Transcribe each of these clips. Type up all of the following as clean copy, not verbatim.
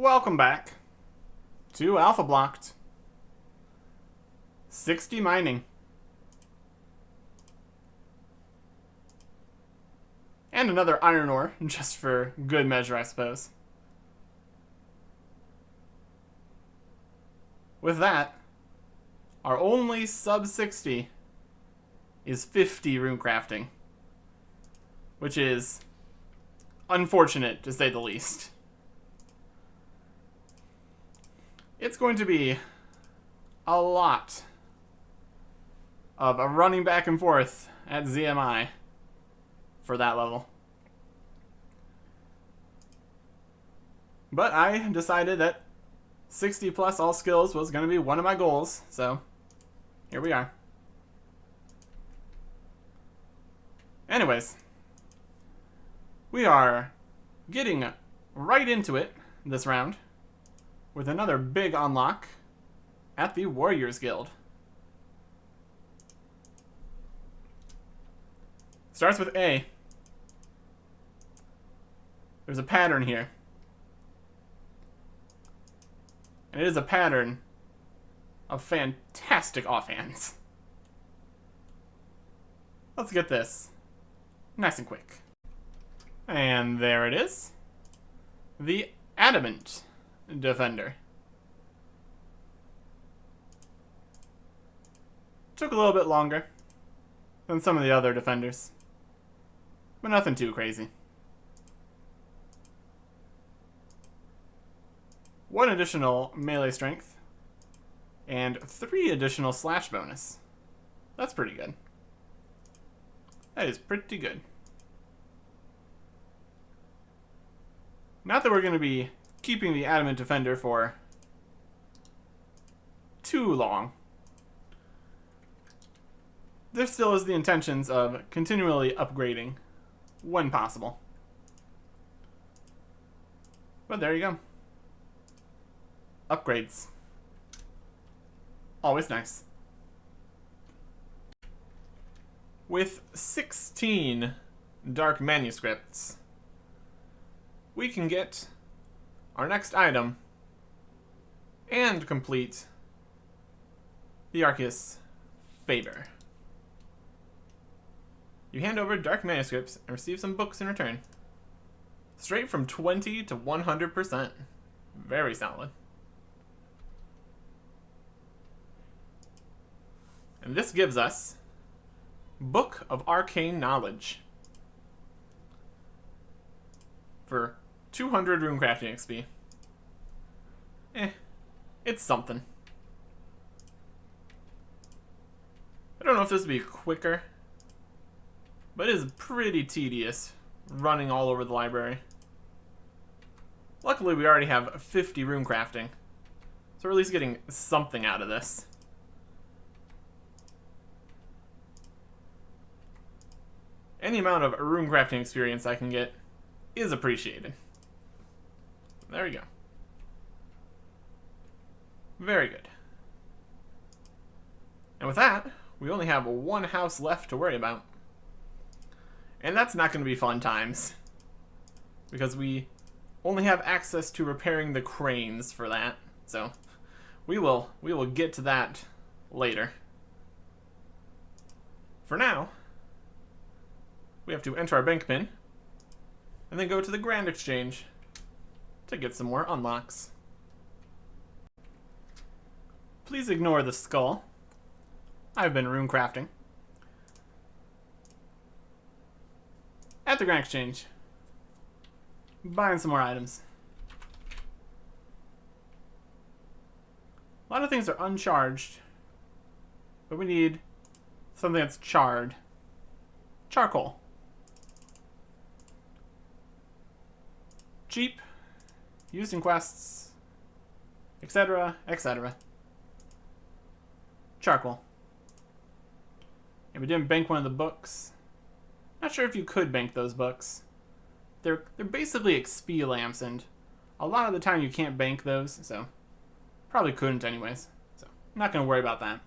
Welcome back to Alphablocked. 60 mining. And another iron ore, just for good measure, I suppose. With that, our only sub 60 is 50 rune crafting, which is unfortunate to say the least. It's going to be a lot of a running back and forth at ZMI for that level. But I decided that 60 plus all skills was going to be one of my goals, so here we are. Anyways, we are getting right into it this round with another big unlock at the Warriors Guild. Starts with A. There's a pattern here. And it is a pattern of fantastic offhands. Let's get this nice and quick. And there it is. The Adamant Defender. Took a little bit longer than some of the other defenders, but nothing too crazy. 1 additional melee strength and 3 additional slash bonus. That's pretty good. That is pretty good. Not that we're going to be keeping the Adamant Defender for too long. There still is the intentions of continually upgrading when possible. But there you go. Upgrades. Always nice. With 16 dark manuscripts, we can get our next item and complete the Arceus Favor. You hand over dark manuscripts and receive some books in return. Straight from 20 to 100%. Very solid. And this gives us Book of Arcane Knowledge for 200 runecrafting XP. It's something. I don't know if this would be quicker, but it is pretty tedious running all over the library. Luckily, we already have 50 runecrafting, so we're at least getting something out of this. Any amount of runecrafting experience I can get is appreciated. There we go. Very good. And with that, we only have 1 house left to worry about. And that's not going to be fun times, because we only have access to repairing the cranes for that. So we will get to that later. For now, we have to enter our bank pin and then go to the Grand Exchange to get some more unlocks. Please ignore the skull. I've been runecrafting. At the Grand Exchange, buying some more items. A lot of things are uncharged, but we need something that's charred. Charcoal. Cheap, used in quests, etc., etc. Charcoal. And we didn't bank one of the books. Not sure if you could bank those books. They're basically XP lamps, and a lot of the time you can't bank those, so probably couldn't anyways. So I'm not going to worry about that.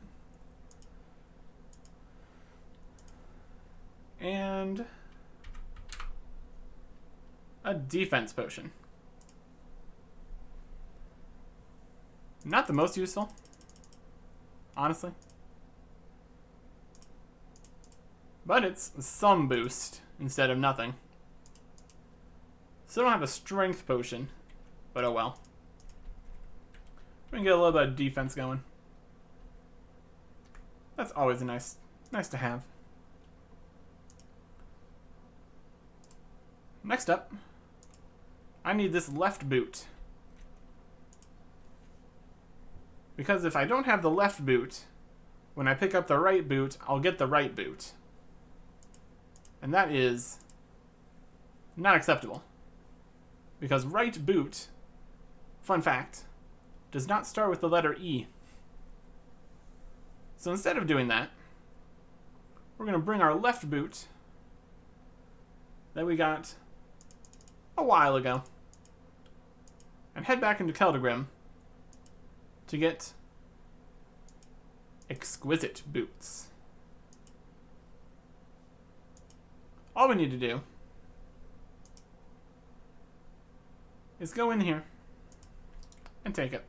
And a defense potion. Not the most useful, honestly. But it's some boost instead of nothing. Still don't have a strength potion, but oh well. We can get a little bit of defense going. That's always a nice to have. Next up, I need this left boot. Because if I don't have the left boot, when I pick up the right boot, I'll get the right boot. And that is not acceptable. Because right boot, fun fact, does not start with the letter E. So instead of doing that, we're going to bring our left boot that we got a while ago and head back into Keldagrim to get exquisite boots. All we need to do is go in here and take it.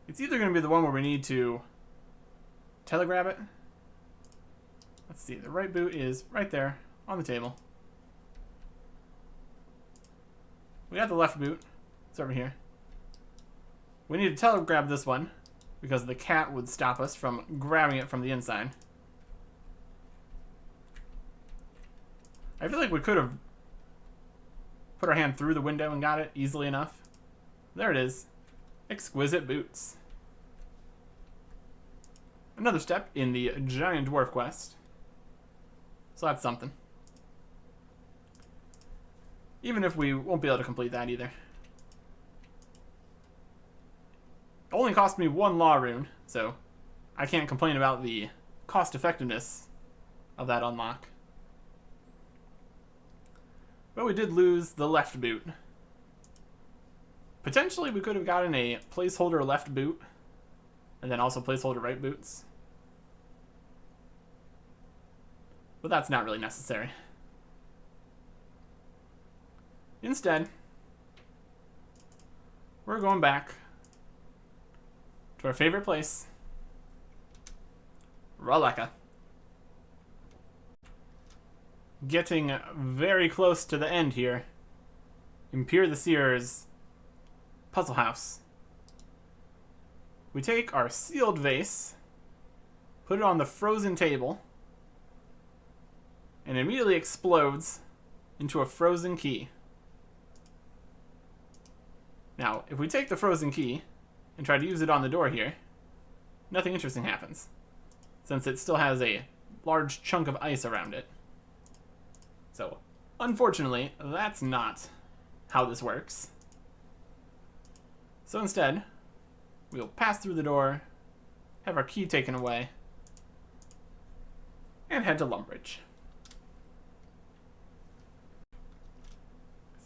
It's either going to be the one where we need to telegrab it. Let's see, the right boot is right there on the table. We got the left boot. It's over here. We need to telegrab this one because the cat would stop us from grabbing it from the inside. I feel like we could have put our hand through the window and got it easily enough. There it is. Exquisite boots. Another step in the giant dwarf quest. So that's something. Even if we won't be able to complete that either. It only cost me 1 law rune, so I can't complain about the cost effectiveness of that unlock. But we did lose the left boot. Potentially we could have gotten a placeholder left boot and then also placeholder right boots. But that's not really necessary. Instead, we're going back to our favorite place, Raleka. Getting very close to the end here. Impure the Seer's puzzle house. We take our sealed vase, put it on the frozen table, and it immediately explodes into a frozen key. Now, if we take the frozen key and try to use it on the door here, nothing interesting happens, since it still has a large chunk of ice around it. So, unfortunately, that's not how this works. So instead, we'll pass through the door, have our key taken away, and head to Lumbridge.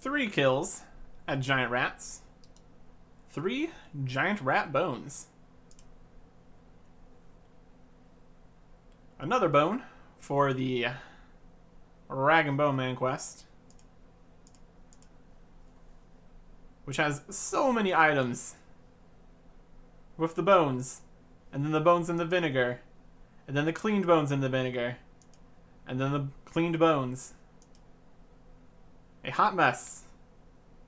3 kills at giant rats. 3 giant rat bones. Another bone for the Rag and Bone Man quest, which has so many items with the bones, and then the bones in the vinegar, and then the cleaned bones in the vinegar, and then the cleaned bones. A hot mess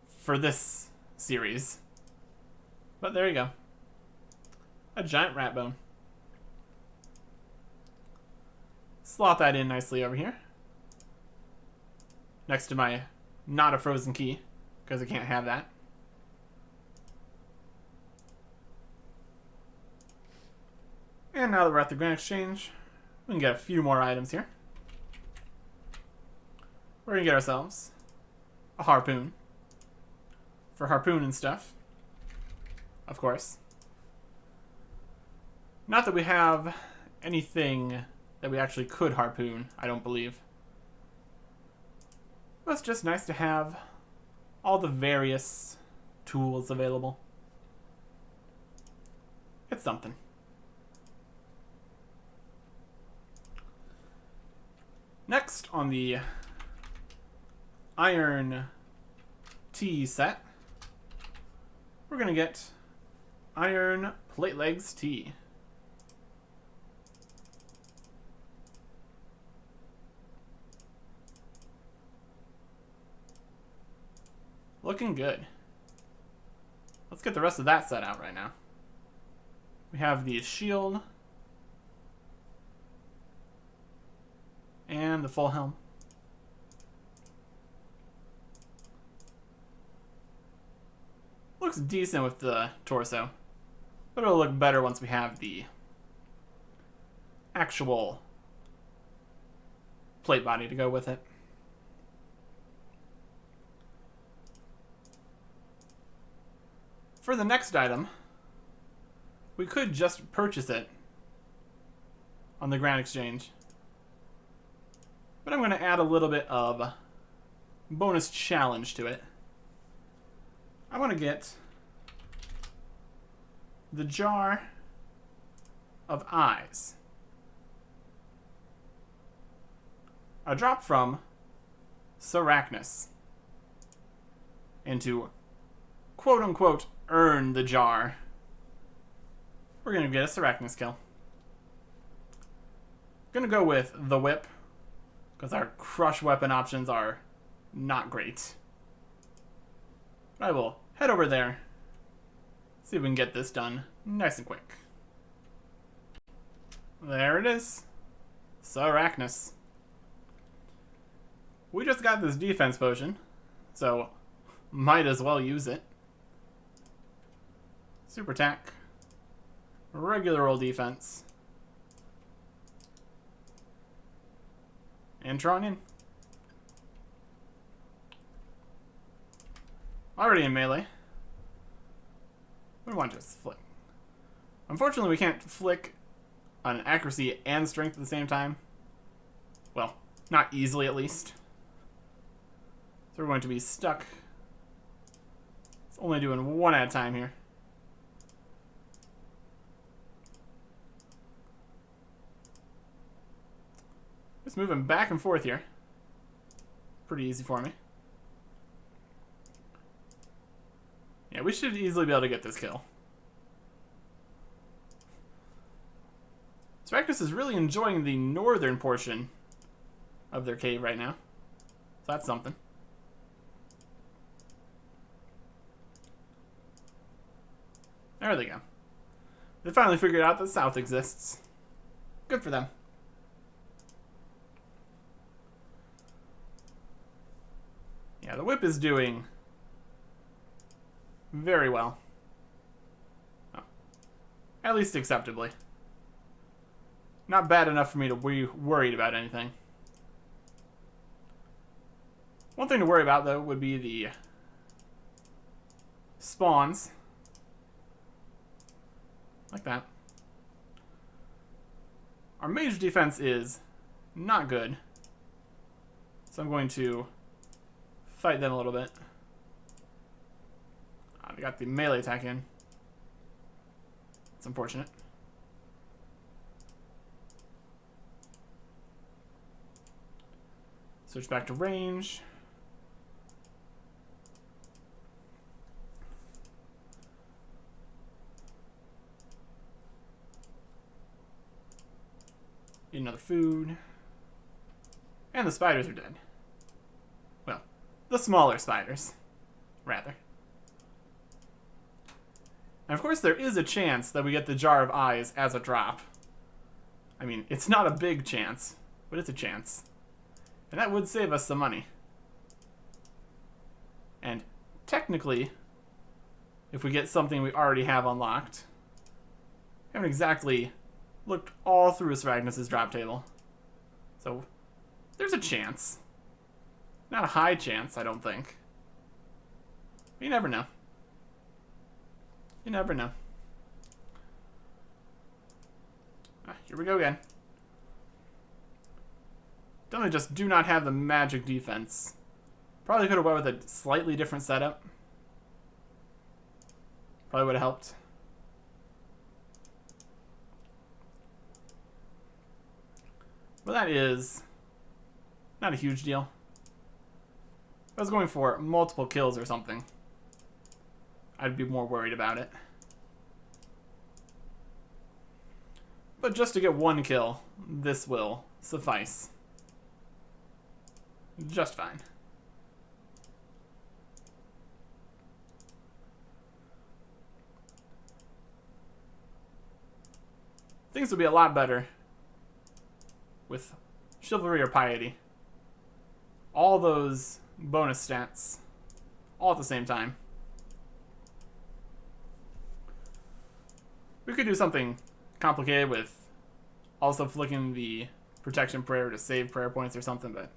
for this series. But there you go. A giant rat bone. Slot that in nicely over here. Next to my not a frozen key, because I can't have that. And now that we're at the Grand Exchange, we can get a few more items here. We're going to get ourselves a harpoon. For harpoon and stuff. Of course. Not that we have anything that we actually could harpoon, I don't believe. But it's just nice to have all the various tools available. It's something. Next on the iron tea set, we're going to get iron plate legs tea. Looking good. Let's get the rest of that set out right now. We have the shield and the full helm. Looks decent with the torso, but it'll look better once we have the actual plate body to go with it. For the next item, we could just purchase it on the Grand Exchange. But I'm going to add a little bit of bonus challenge to it. I want to get the jar of eyes. A drop from Sarachnis. And to quote-unquote earn the jar, we're going to get a Sarachnis kill. Going to go with the whip, because our crush weapon options are not great. But I will head over there, see if we can get this done nice and quick. There it is. Sarachnis. We just got this defense potion, so might as well use it. Super attack. Regular old defense. And drawn in. Already in melee. We want to just flick. Unfortunately, we can't flick on accuracy and strength at the same time. Well, not easily at least. So we're going to be stuck. It's only doing one at a time here. Just moving back and forth here. Pretty easy for me. Yeah, we should easily be able to get this kill. Sarachnis is really enjoying the northern portion of their cave right now. So that's something. There they go. They finally figured out that south exists. Good for them. Yeah, the whip is doing very well. Oh. At least acceptably. Not bad enough for me to be worried about anything. One thing to worry about, though, would be the spawns. Like that. Our mage defense is not good. So I'm going to fight them a little bit. They got the melee attack in. It's unfortunate. Switch back to range. Eat another food. And the spiders are dead. Well, the smaller spiders, rather. And of course there is a chance that we get the Jar of Eyes as a drop. I mean, it's not a big chance, but it's a chance. And that would save us some money. And technically, if we get something we already have unlocked, we haven't exactly looked all through Sarachnis' drop table. So, there's a chance. Not a high chance, I don't think. But you never know. You never know. Here we go again. Definitely just do not have the magic defense. Probably could have went with a slightly different setup. Probably would have helped. But that is not a huge deal. If I was going for multiple kills or something, I'd be more worried about it. But just to get one kill, this will suffice. Just fine. Things would be a lot better with Chivalry or Piety. All those bonus stats, all at the same time. We could do something complicated with also flicking the protection prayer to save prayer points or something, but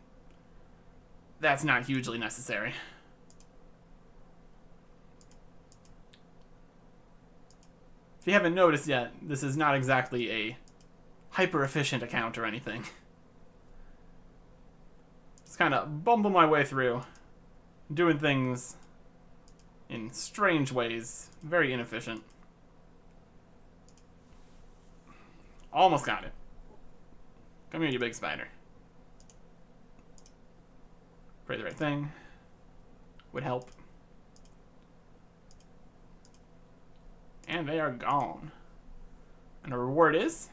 that's not hugely necessary. If you haven't noticed yet, this is not exactly a hyper-efficient account or anything. Just kind of bumble my way through, doing things in strange ways, very inefficient. Almost got it. Come here, you big spider. Pray the right thing. Would help. And they are gone. And the reward is...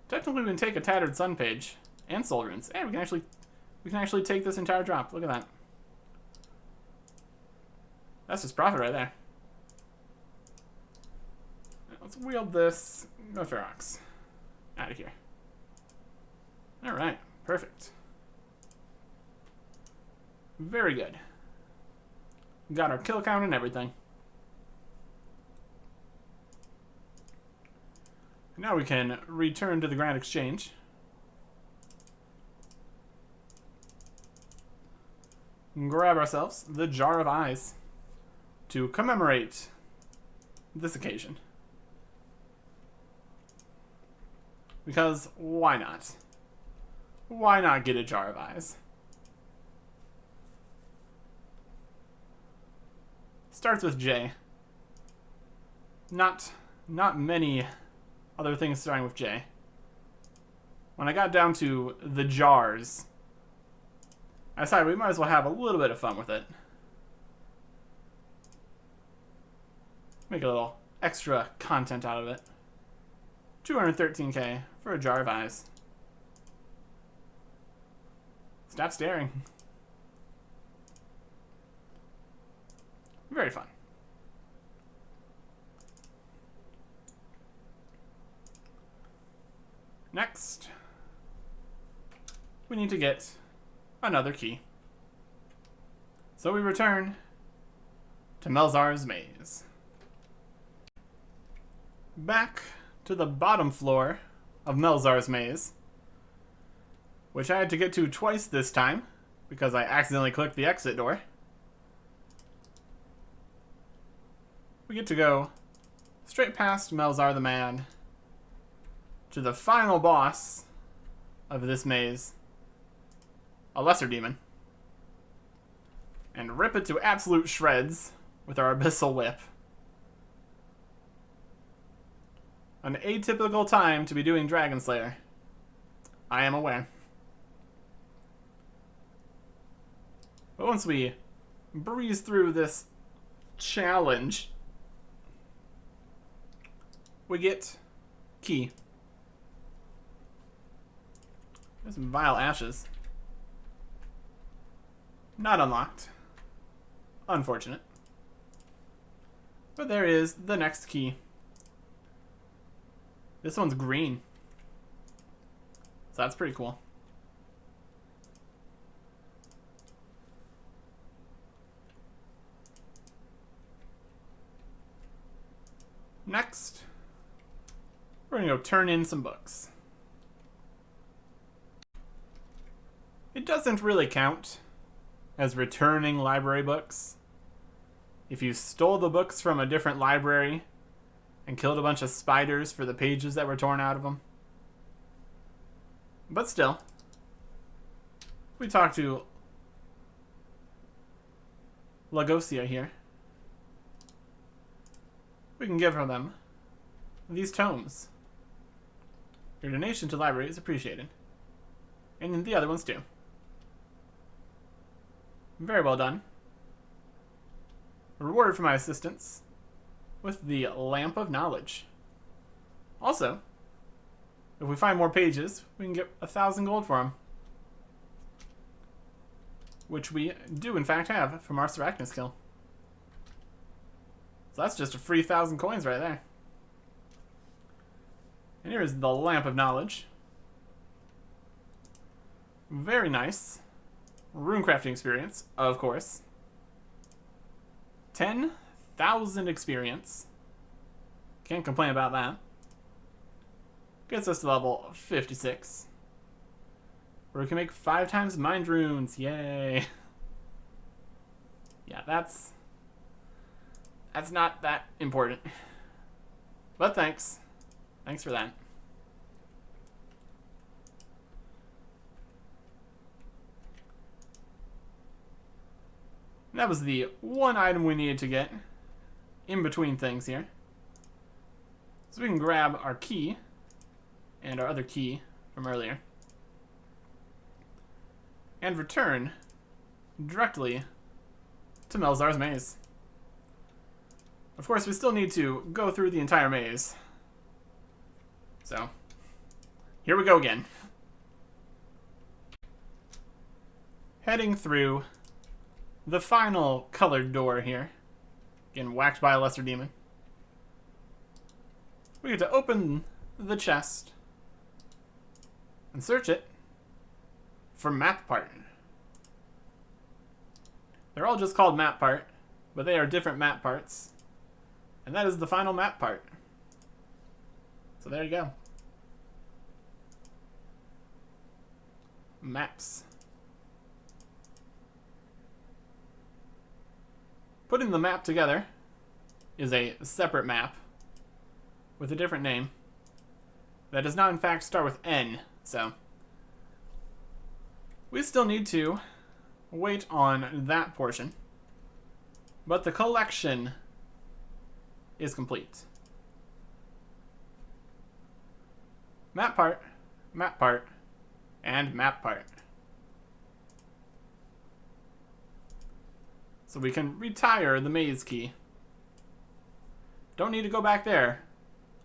technically we can take a Tattered Sun page and Soul Runes. And we can actually take this entire drop. Look at that. That's just profit right there. Let's wield this. Go Ferox. Out of here. Alright. Perfect. Very good. Got our kill count and everything. Now we can return to the Grand Exchange. And grab ourselves the Jar of Eyes to commemorate this occasion. Because why not? Why not get a Jar of Eyes? Starts with J. Not many other things starting with J. When I got down to the jars, I decided we might as well have a little bit of fun with it. Make a little extra content out of it. 213k for a Jar of Eyes. Stop staring. Very fun. Next, we need to get another key. So we return to Melzar's Maze. Back to the bottom floor of Melzar's Maze, which I had to get to twice this time because I accidentally clicked the exit door. We get to go straight past Melzar the Man to the final boss of this maze, a lesser demon, and rip it to absolute shreds with our Abyssal Whip. An atypical time to be doing Dragon Slayer, I am aware. But once we breeze through this challenge, we get key. There's some vile ashes. Not unlocked. Unfortunate. But there is the next key. This one's green. So that's pretty cool. Next, we're going to go turn in some books. It doesn't really count as returning library books. If you stole the books from a different library and killed a bunch of spiders for the pages that were torn out of them. But still, if we talk to Lagosia here, we can give her them these tomes. Your donation to the library is appreciated. And the other ones too. Very well done. Rewarded for my assistance with the Lamp of Knowledge. Also, if we find more pages, we can get 1,000 gold for them. Which we do, in fact, have from our Sarachnis kill. So that's just a free 1,000 coins right there. And here is the Lamp of Knowledge. Very nice. Rune crafting experience, of course. 10,000 experience. Can't complain about that. Gets us to level 56. Where we can make 5 times mind runes. Yay. Yeah, that's not that important. But thanks. Thanks for that. That was the one item we needed to get in between things here. So we can grab our key and our other key from earlier and return directly to Melzar's maze. Of course, we still need to go through the entire maze. So, here we go again. Heading through the final colored door here. Getting whacked by a lesser demon. We get to open the chest and search it for map part. They're all just called map part, but they are different map parts. And that is the final map part. So there you go. Maps. Putting the map together is a separate map with a different name that does not in fact start with N, so we still need to wait on that portion. But the collection is complete. Map part, and map part. So we can retire the maze key. Don't need to go back there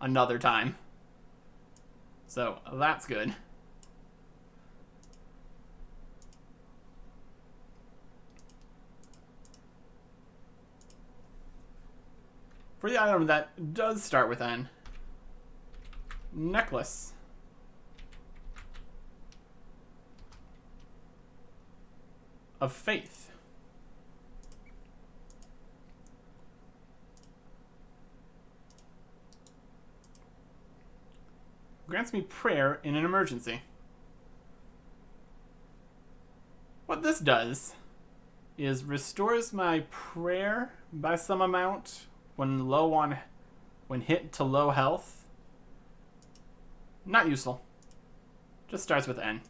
another time. So that's good. For the item that does start with N, necklace. Of faith. Grants me prayer in an emergency. What this does is restores my prayer by some amount when hit to low health. Not useful. Just starts with N.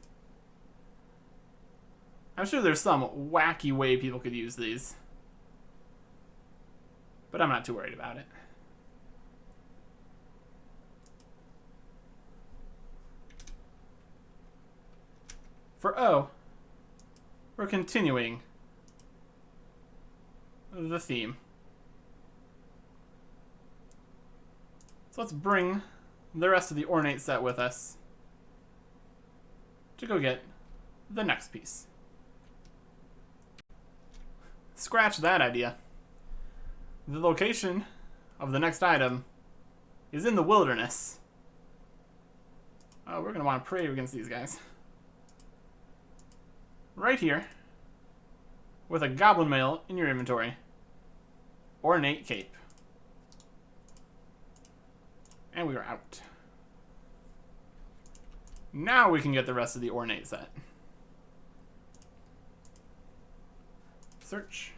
I'm sure there's some wacky way people could use these, but I'm not too worried about it. For O, we're continuing the theme. So let's bring the rest of the ornate set with us to go get the next piece. Scratch that idea. The location of the next item is in the wilderness. Oh, we're going to want to pray against these guys. Right here, with a goblin mail in your inventory. Ornate cape. And we are out. Now we can get the rest of the ornate set. Search.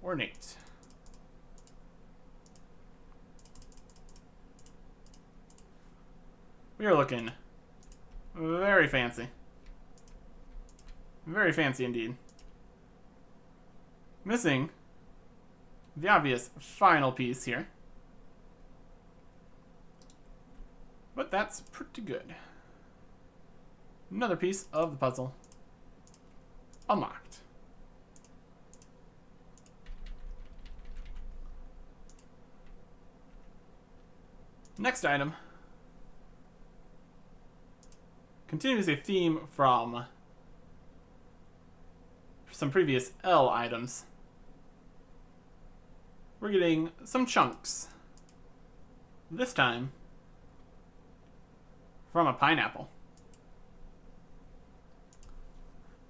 Ornate. We are looking very fancy. Very fancy indeed. Missing the obvious final piece here. But that's pretty good. Another piece of the puzzle unlocked. Next item continues a theme from some previous L items. We're getting some chunks. This time from a pineapple.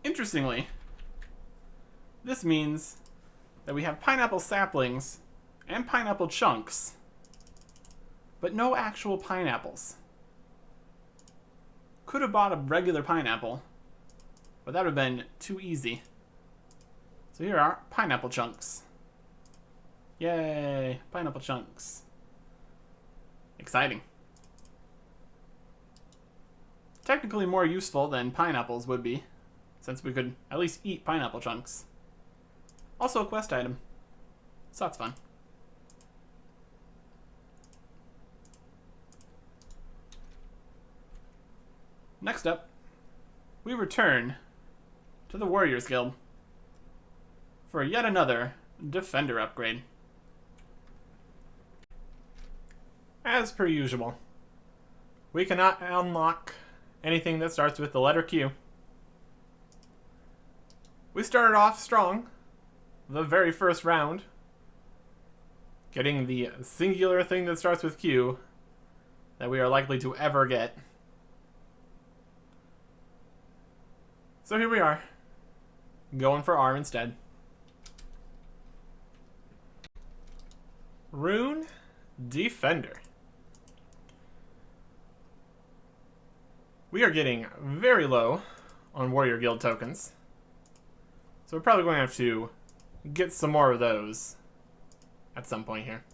Interestingly, this means that we have pineapple saplings and pineapple chunks, but no actual pineapples. Could have bought a regular pineapple, but that would have been too easy. So here are pineapple chunks. Yay, pineapple chunks. Exciting. Technically more useful than pineapples would be, since we could at least eat pineapple chunks. Also a quest item, so that's fun. Next up, we return to the Warriors Guild for yet another Defender upgrade. As per usual, we cannot unlock anything that starts with the letter Q. We started off strong, the very first round, getting the singular thing that starts with Q that we are likely to ever get. So here we are, going for R instead. Rune Defender. We are getting very low on Warrior Guild tokens, so we're probably going to have to get some more of those at some point here.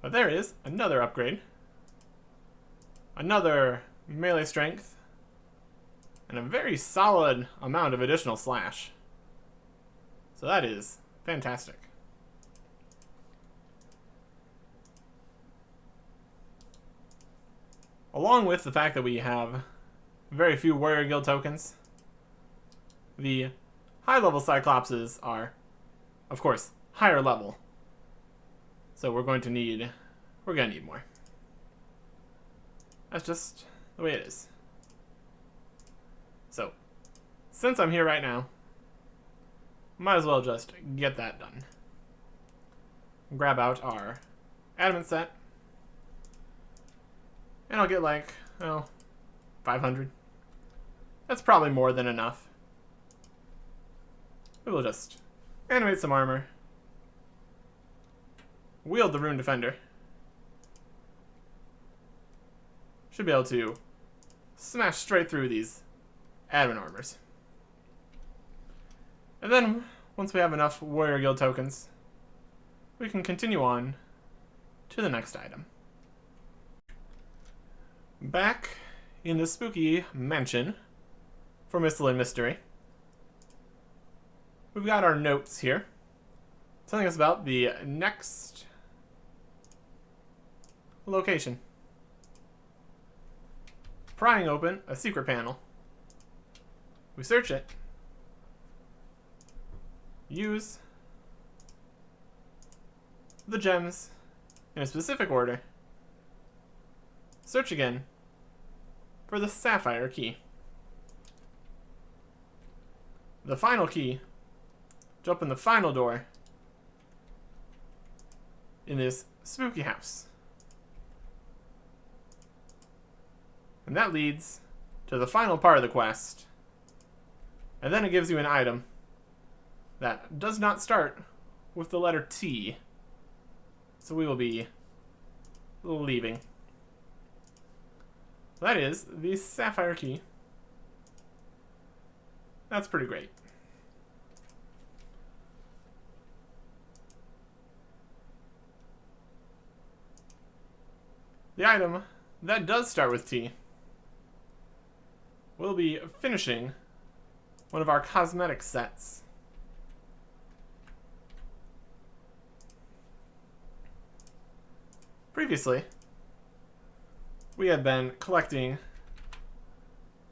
But there is another upgrade. Another melee strength. And a very solid amount of additional slash. So that is fantastic. Along with the fact that we have very few Warrior Guild tokens, the high-level Cyclopses are, of course, higher level. So we're going to need more. That's just the way it is. So, since I'm here right now, might as well just get that done. Grab out our adamant set. And I'll get like, 500. That's probably more than enough. We'll just animate some armor. Wield the Rune Defender. Should be able to smash straight through these admin armors. And then, once we have enough Warrior Guild tokens, we can continue on to the next item. Back in the spooky mansion for Mistle and Mystery, we've got our notes here telling us about the next location. Prying open a secret panel. We search it. Use the gems in a specific order. Search again for the sapphire key. The final key to open the final door in this spooky house. And that leads to the final part of the quest. And then it gives you an item that does not start with the letter T. So we will be leaving. That is the sapphire key. That's pretty great. The item that does start with T will be finishing one of our cosmetic sets. Previously, we had been collecting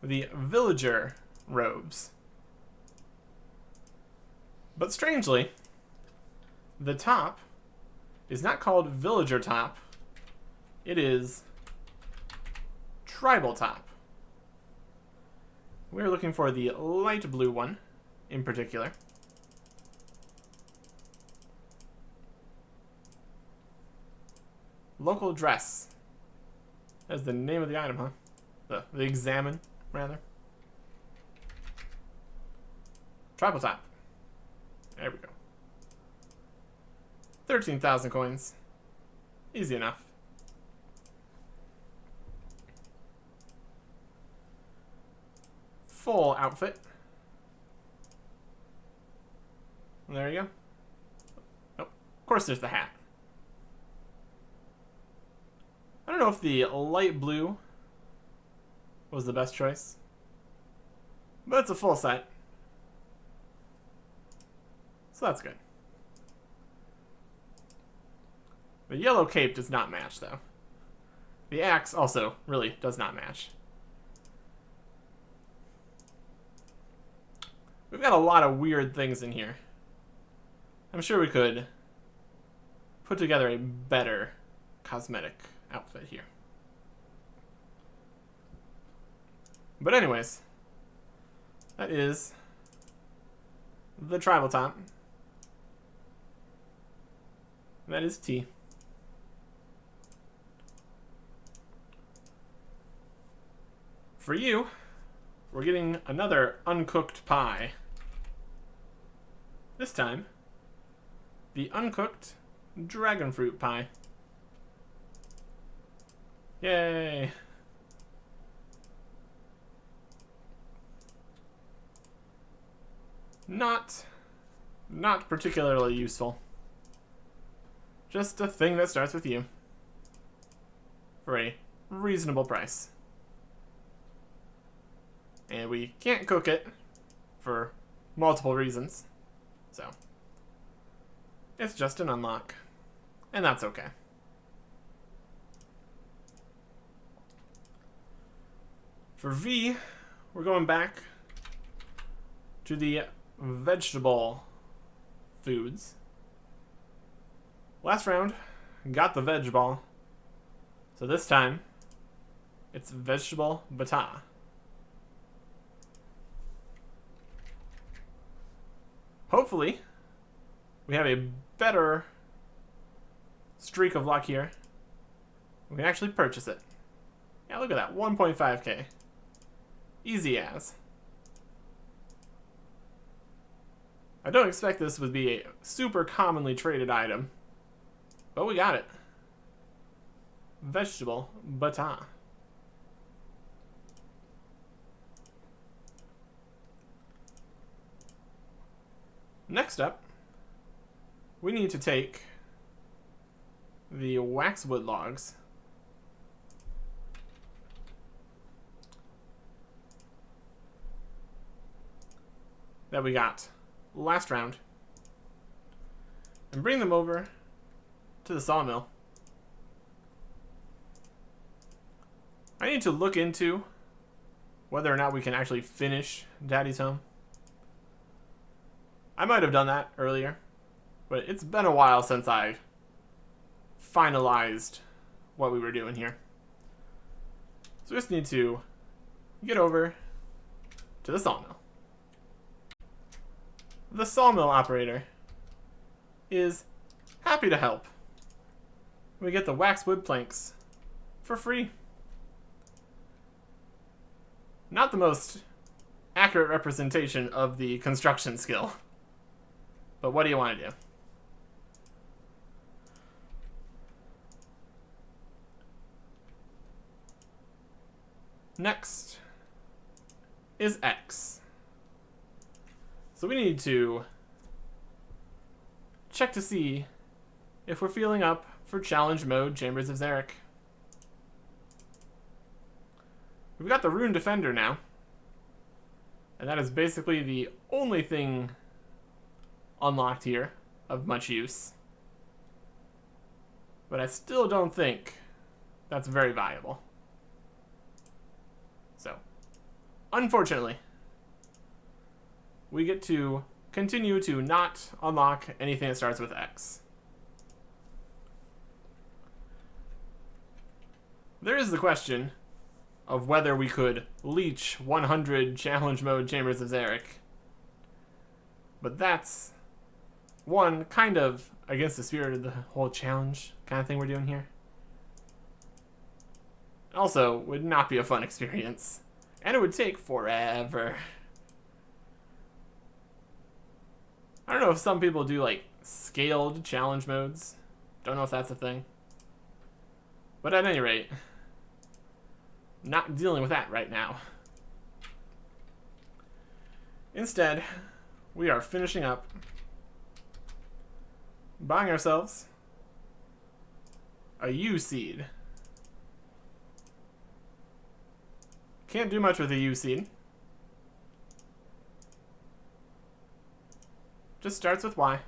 the villager robes. But strangely, the top is not called Villager Top. It is Tribal Top. We're looking for the light blue one in particular. Local dress. That's the name of the item, huh? The examine, rather. Tribal Top. There we go. 13,000 coins. Easy enough. Full outfit. There you go. Oh, of course there's the hat. I don't know if the light blue was the best choice, but it's a full set. So that's good. The yellow cape does not match, though. The axe also really does not match. We've got a lot of weird things in here. I'm sure we could put together a better cosmetic outfit here. But anyways, that is the Tribal Top. That is T. For you, we're getting another uncooked pie. This time, the uncooked dragon fruit pie. Yay! Not particularly useful. Just a thing that starts with U. For a reasonable price. And we can't cook it for multiple reasons. So, it's just an unlock. And that's okay. For V, we're going back to the vegetable foods. Last round, got the veg ball. So this time, it's vegetable bata. Hopefully, we have a better streak of luck here. We can actually purchase it. Yeah, look at that, 1.5k. Easy as. I don't expect this would be a super commonly traded item, but we got it. Vegetable bata. Next up, we need to take the waxwood logs that we got last round and bring them over to the sawmill. I need to look into whether or not we can actually finish Daddy's Home. I might have done that earlier, but it's been a while since I finalized what we were doing here. So we just need to get over to the sawmill. The sawmill operator is happy to help. We get the waxwood planks for free. Not the most accurate representation of the construction skill. But what do you want to do? Next is X. So we need to check to see if we're feeling up for challenge mode Chambers of Xeric. We've got the Rune Defender now. And that is basically the only thing unlocked here of much use. But I still don't think that's very valuable. So, unfortunately, we get to continue to not unlock anything that starts with X. there is the question of whether we could leech 100 challenge mode Chambers of Xeric. But that's one kind of against the spirit of the whole challenge kind of thing we're doing here. Also, would not be a fun experience. And it would take forever. I don't know if some people do like scaled challenge modes. Don't know if that's a thing. But at any rate, not dealing with that right now. Instead, we are finishing up buying ourselves a U seed. Can't do much with a U seed. Just starts with Y.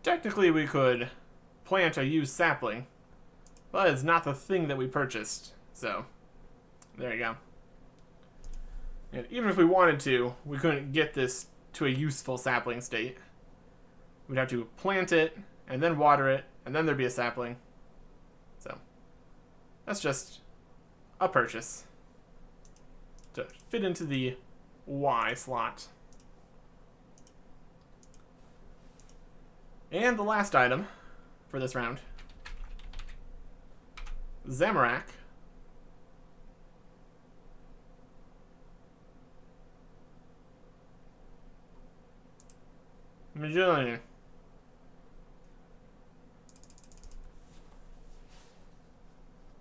Technically, we could plant a U sapling, but it's not the thing that we purchased. So, there you go. And even if we wanted to, we couldn't get this to a useful sapling state. We'd have to plant it, and then water it, and then there'd be a sapling. So, that's just a purchase to fit into the Y slot. And the last item for this round. Zamorak. Majority.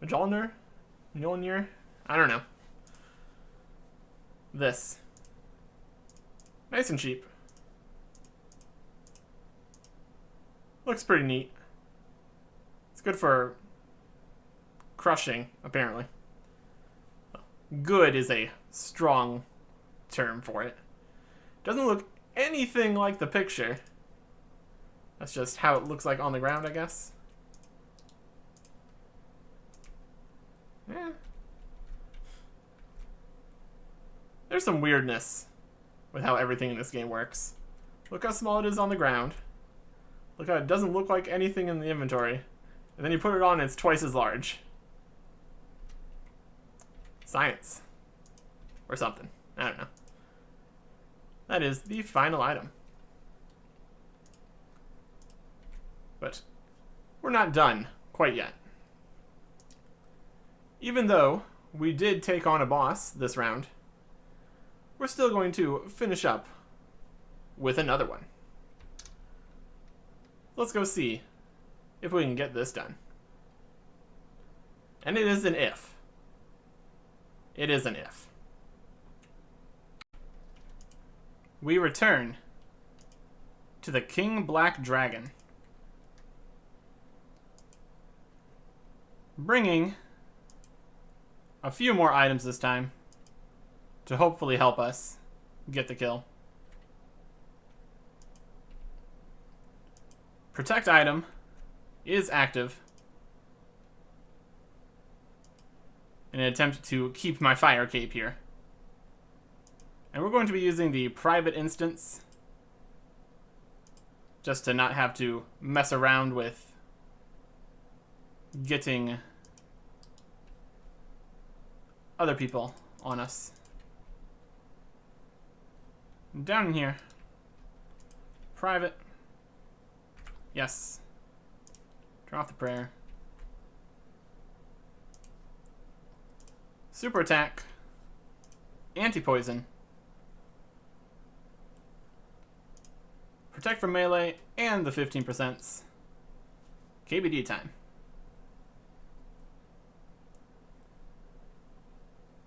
Mjolnir? Mjolnir? I don't know. This. Nice and cheap. Looks pretty neat. It's good for crushing, apparently. Good is a strong term for it. Doesn't look anything like the picture. That's just how it looks like on the ground, I guess. Yeah. There's some weirdness with how everything in this game works. Look how small it is on the ground. Look how it doesn't look like anything in the inventory. And then you put it on and it's twice as large. Science. Or something. I don't know. That is the final item. But we're not done quite yet. Even though we did take on a boss this round, we're still going to finish up with another one. Let's go see if we can get this done. And it is an if. It is an if. We return to the King Black Dragon, bringing a few more items this time to hopefully help us get the kill. Protect item is active in an attempt to keep my fire cape here. And we're going to be using the private instance just to not have to mess around with getting other people on us. Down in here. Private. Yes. Turn off the prayer. Super attack. Anti-poison. Protect from melee and the 15%. KBD time.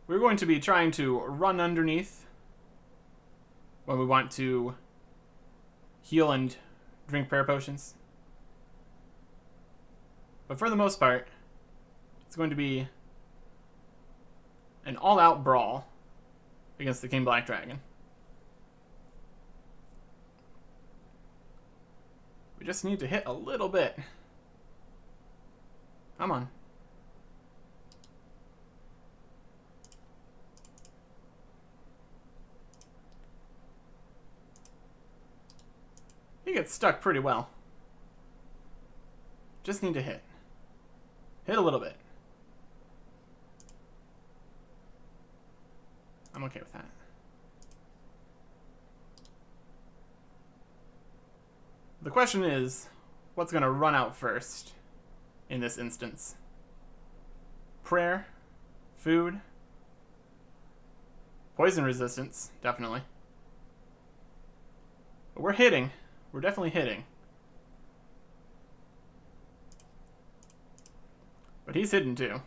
We're going to be trying to run underneath when we want to heal and drink prayer potions. But for the most part, it's going to be an all-out brawl against the King Black Dragon. We just need to hit a little bit. Come on. He gets stuck pretty well. Just need to hit. Hit a little bit. I'm okay with that. The question is, what's going to run out first in this instance? Prayer? Food? Poison resistance, definitely. But we're hitting. We're definitely hitting. But he's hidden too.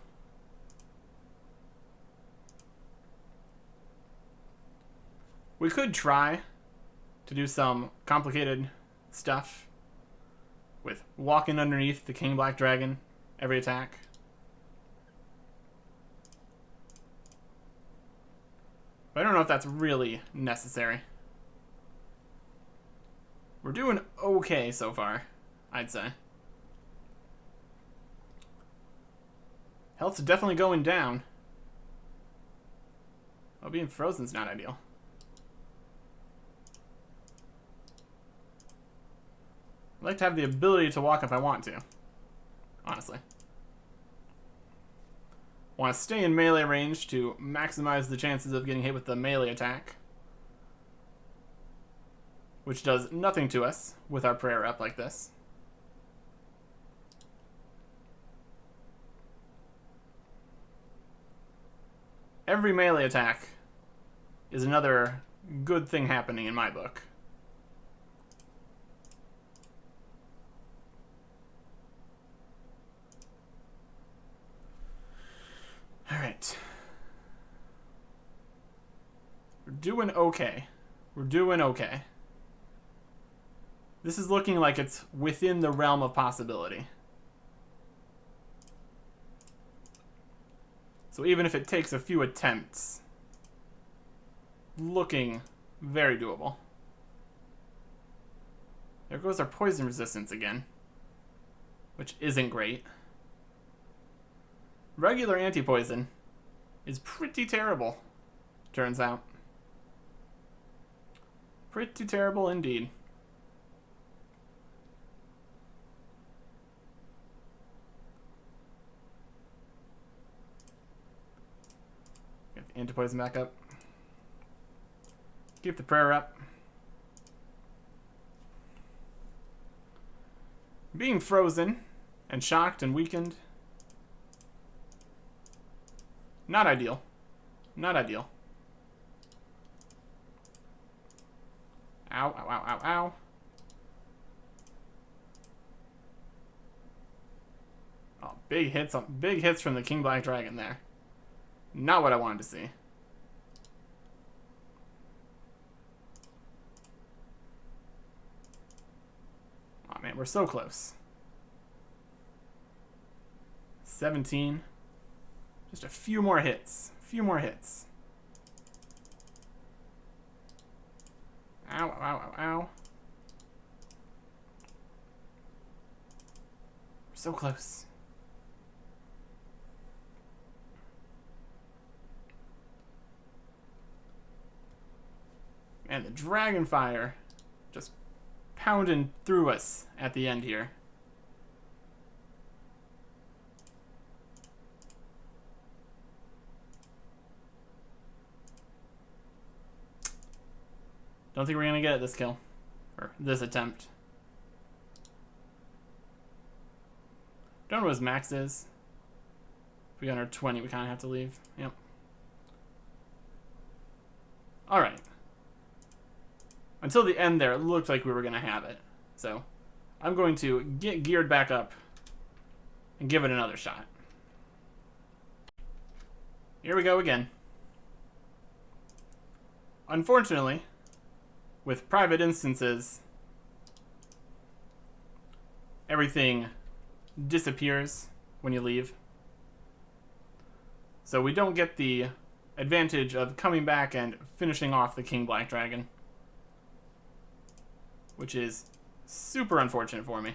We could try to do some complicated stuff with walking underneath the King Black Dragon every attack. But I don't know if that's really necessary. We're doing okay so far, I'd say. Health's definitely going down. Oh, being frozen's not ideal. I'd like to have the ability to walk if I want to, honestly. Want to stay in melee range to maximize the chances of getting hit with the melee attack, which does nothing to us with our prayer up like this. Every melee attack is another good thing happening in my book. Alright. We're doing okay. We're doing okay. This is looking like it's within the realm of possibility. So even if it takes a few attempts, looking very doable. There goes our poison resistance again, which isn't great. Regular anti-poison is pretty terrible, turns out. Pretty terrible indeed. Get the anti-poison back up. Keep the prayer up. Being frozen and shocked and weakened. Not ideal. Not ideal. Ow, ow, ow, ow, ow. Oh, big hits from the King Black Dragon there. Not what I wanted to see. Oh man, we're so close. 17. Just a few more hits. A few more hits. Ow, ow, ow, ow. We're so close. Man, the dragon fire just pounding through us at the end here. Don't think we're gonna get it this kill. Or this attempt. Don't know what his max is. If we got our 20, we kinda have to leave. Yep. Alright. Until the end there, it looked like we were gonna have it. So, I'm going to get geared back up and give it another shot. Here we go again. Unfortunately, with private instances, everything disappears when you leave. So we don't get the advantage of coming back and finishing off the King Black Dragon, which is super unfortunate for me.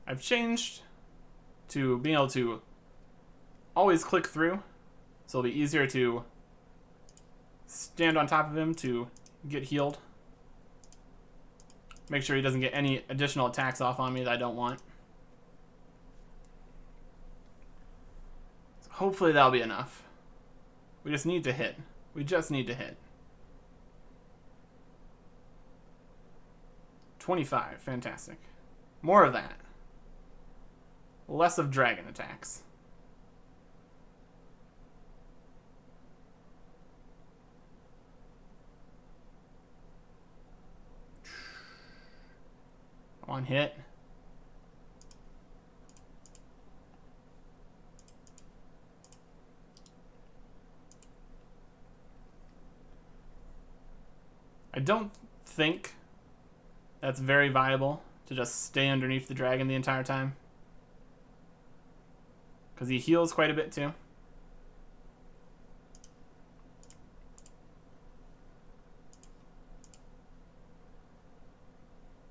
I've changed to being able to always click through, so it'll be easier to stand on top of him to get healed. Make sure he doesn't get any additional attacks off on me that I don't want. So hopefully that'll be enough. We just need to hit. We just need to hit. 25. Fantastic. More of that. Less of dragon attacks. One hit. I don't think that's very viable to just stay underneath the dragon the entire time. Because he heals quite a bit too.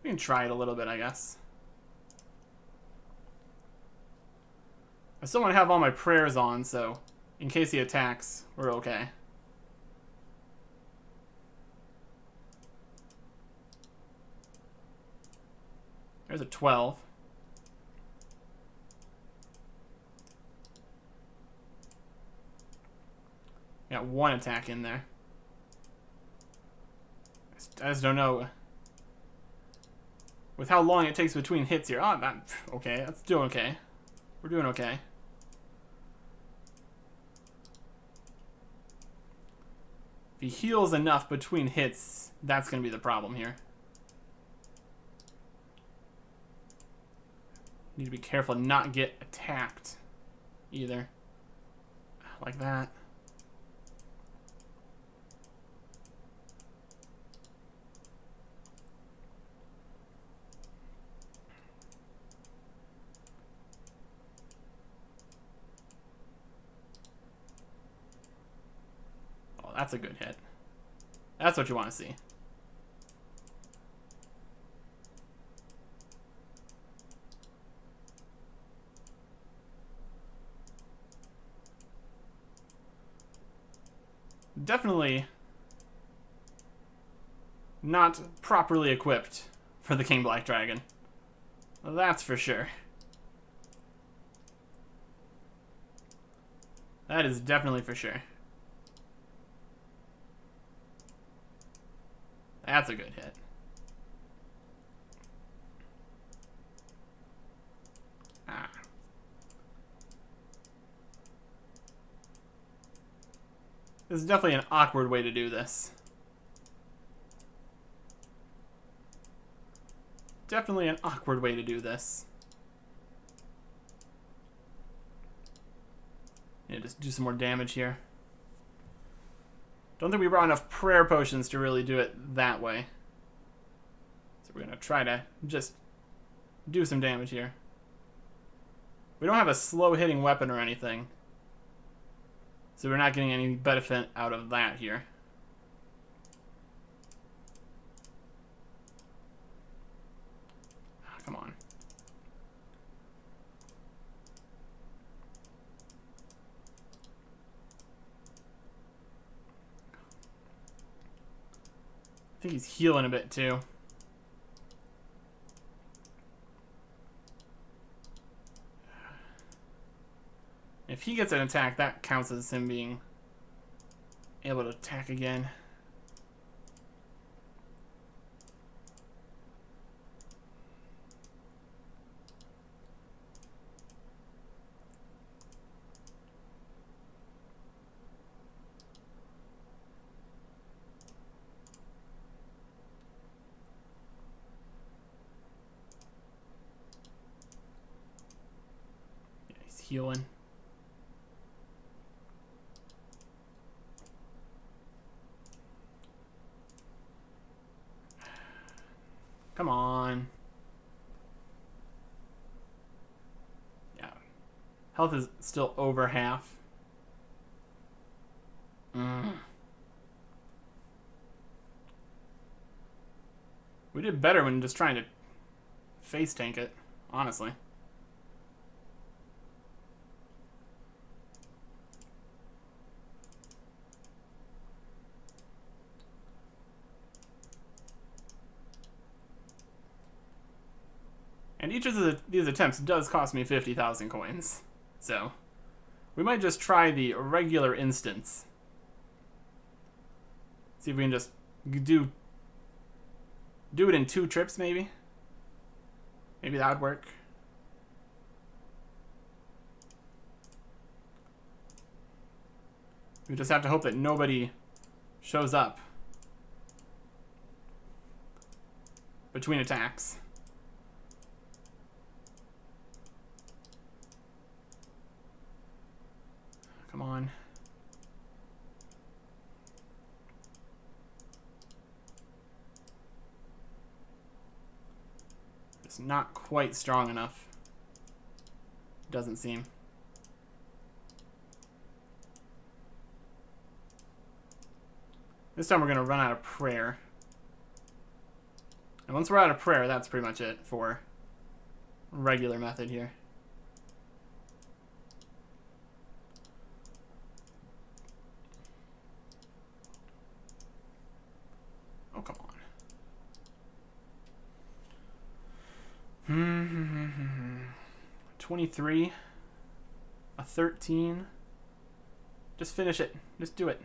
We can try it a little bit, I guess. I still want to have all my prayers on, so in case he attacks, we're okay. There's a 12. Got one attack in there. I just don't know. With how long it takes between hits here. Oh, okay. That's doing okay. We're doing okay. If he heals enough between hits, that's going to be the problem here. Need to be careful not get attacked either. Like that. Oh, that's a good hit. That's what you want to see. Definitely not properly equipped for the King Black Dragon. That's for sure. That is definitely for sure. That's a good hit. Ah. This is definitely an awkward way to do this. Definitely an awkward way to do this. Yeah, just do some more damage here. Don't think we brought enough prayer potions to really do it that way. So we're gonna try to just do some damage here. We don't have a slow hitting weapon or anything. So we're not getting any benefit out of that here. Oh, come on. I think he's healing a bit too. If he gets an attack, that counts as him being able to attack again. Yeah, he's healing. Come on. Yeah. Health is still over half. We did better when just trying to face tank it, honestly. And each of these attempts does cost me 50,000 coins. So, we might just try the regular instance. See if we can just do it in 2 trips, maybe? Maybe that would work. We just have to hope that nobody shows up between attacks. Come on. It's not quite strong enough. Doesn't seem. This time we're going to run out of prayer. And once we're out of prayer, that's pretty much it for regular method here. Oh, come on. 23. A 13. Just finish it. Just do it.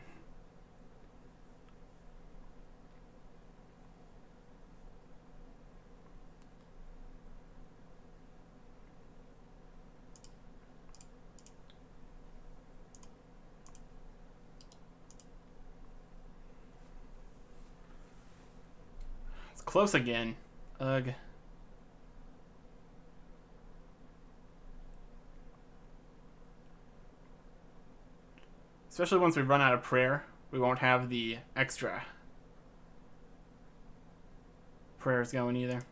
Close again. Ugh. Especially once we run out of prayer, we won't have the extra prayers going either.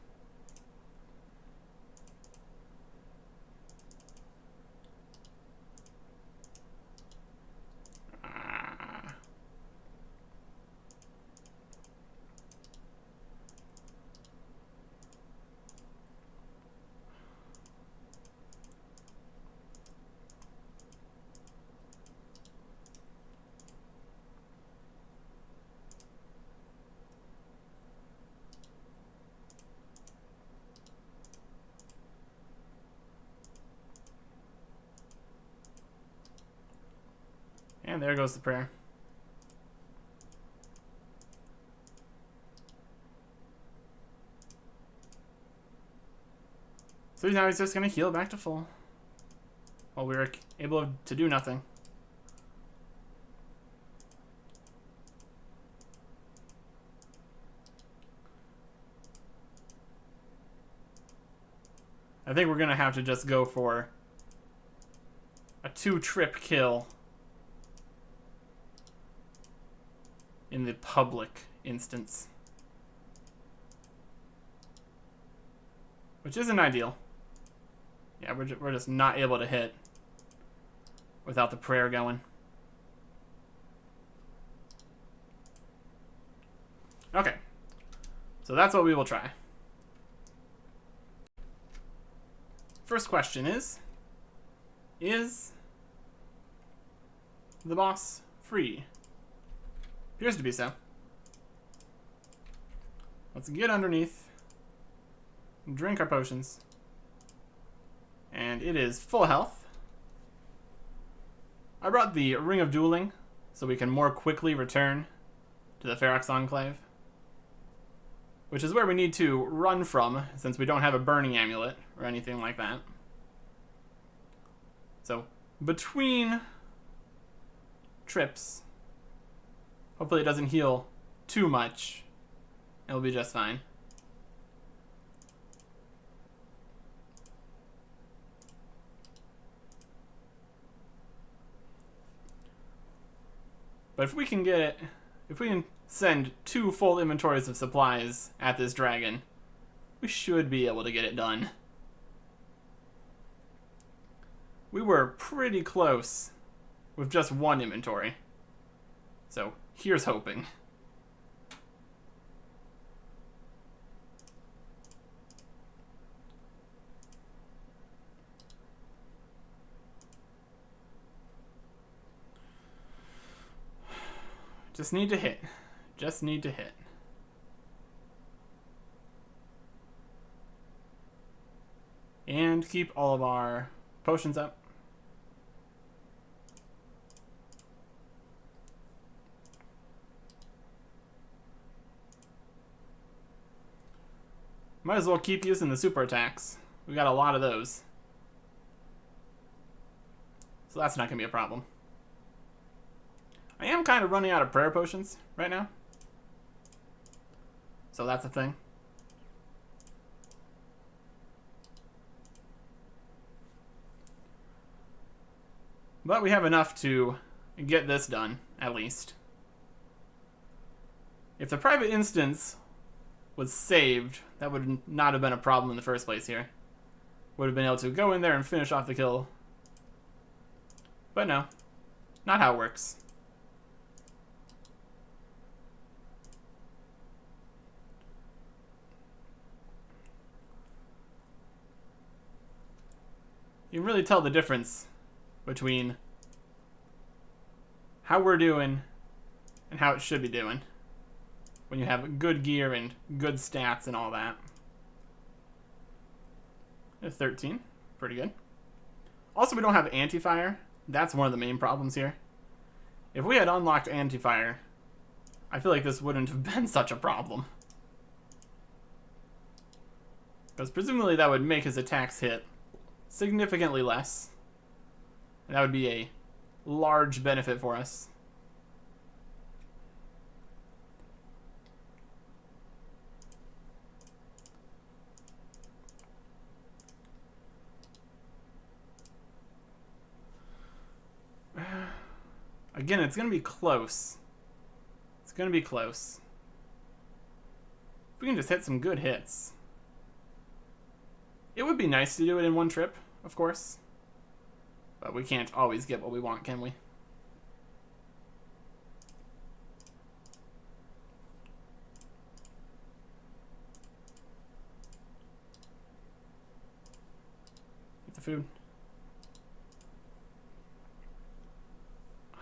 And there goes the prayer. So now he's just going to heal back to full. While we were able to do nothing. I think we're going to have to just go for a 2-trip kill in the public instance. Which isn't ideal. Yeah, we're just not able to hit without the prayer going. Okay. So that's what we will try. First question is the boss free? Appears to be so. Let's get underneath, drink our potions, and it is full health. I brought the Ring of Dueling so we can more quickly return to the Ferox Enclave, which is where we need to run from since we don't have a burning amulet or anything like that. So between trips, hopefully it doesn't heal too much. It'll be just fine. But if we can get it, if we can send 2 full inventories of supplies at this dragon, we should be able to get it done. We were pretty close with just 1 inventory. So here's hoping. Just need to hit. Just need to hit. And keep all of our potions up. Might as well keep using the super attacks. We got a lot of those. So that's not going to be a problem. I am kind of running out of prayer potions right now. So that's a thing. But we have enough to get this done, at least. If the private instance was saved, that would not have been a problem in the first place here. Would have been able to go in there and finish off the kill. But no, not how it works. You can really tell the difference between how we're doing and how it should be doing when you have good gear and good stats and all that. 13, pretty good. Also, we don't have anti-fire. That's one of the main problems here. If we had unlocked anti-fire, I feel like this wouldn't have been such a problem. Because presumably that would make his attacks hit significantly less. And that would be a large benefit for us. Again, it's going to be close. It's going to be close. If we can just hit some good hits. It would be nice to do it in one trip, of course. But we can't always get what we want, can we? Get the food.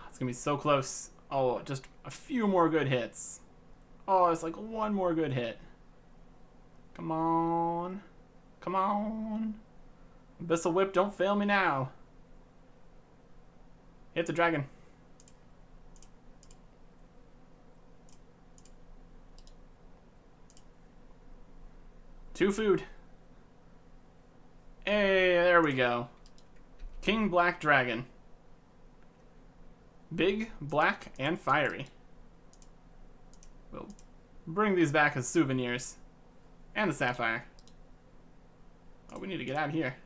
It's gonna be so close. Oh, just a few more good hits. Oh, it's like one more good hit. Come on. Come on. Abyssal Whip, don't fail me now. Hit the dragon. Two food. Hey, there we go. King Black Dragon. Big, black, and fiery. We'll bring these back as souvenirs. And the sapphire. Oh, we need to get out of here.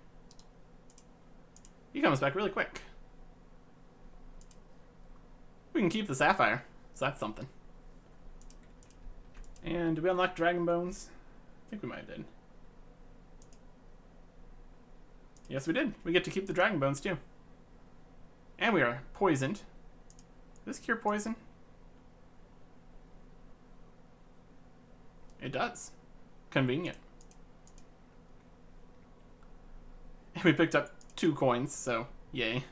He comes back really quick. We can keep the sapphire, so that's something. And did we unlock dragon bones? I think we might have did. Yes, we did. We get to keep the dragon bones too. And we are poisoned. Does this cure poison? It does. Convenient. And we picked up 2 coins, so yay.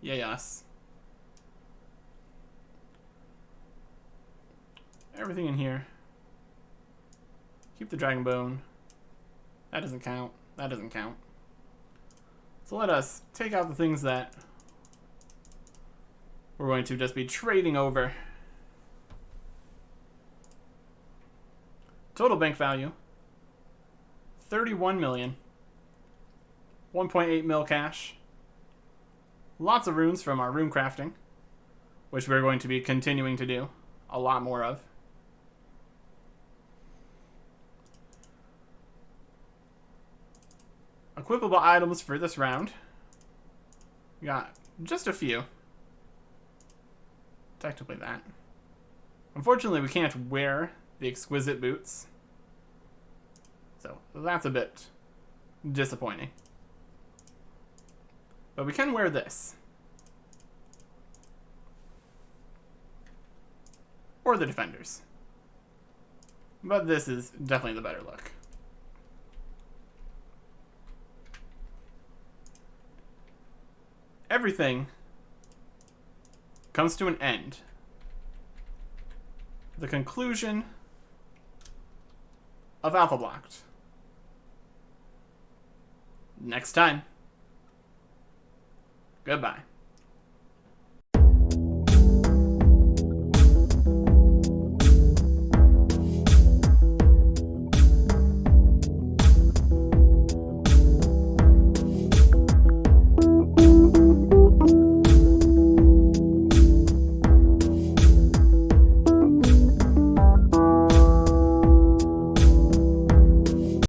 Yay us. Everything in here. Keep the dragon bone. That doesn't count. That doesn't count. So let us take out the things that we're going to just be trading over. Total bank value, 31 million. 1.8 mil cash. Lots of runes from our rune crafting, which we're going to be continuing to do a lot more of. Equipable items for this round. We got just a few. Technically that. Unfortunately, we can't wear the exquisite boots. So that's a bit disappointing. But we can wear this. Or the defenders. But this is definitely the better look. Everything comes to an end. The conclusion of Alphablocked. next time. Goodbye.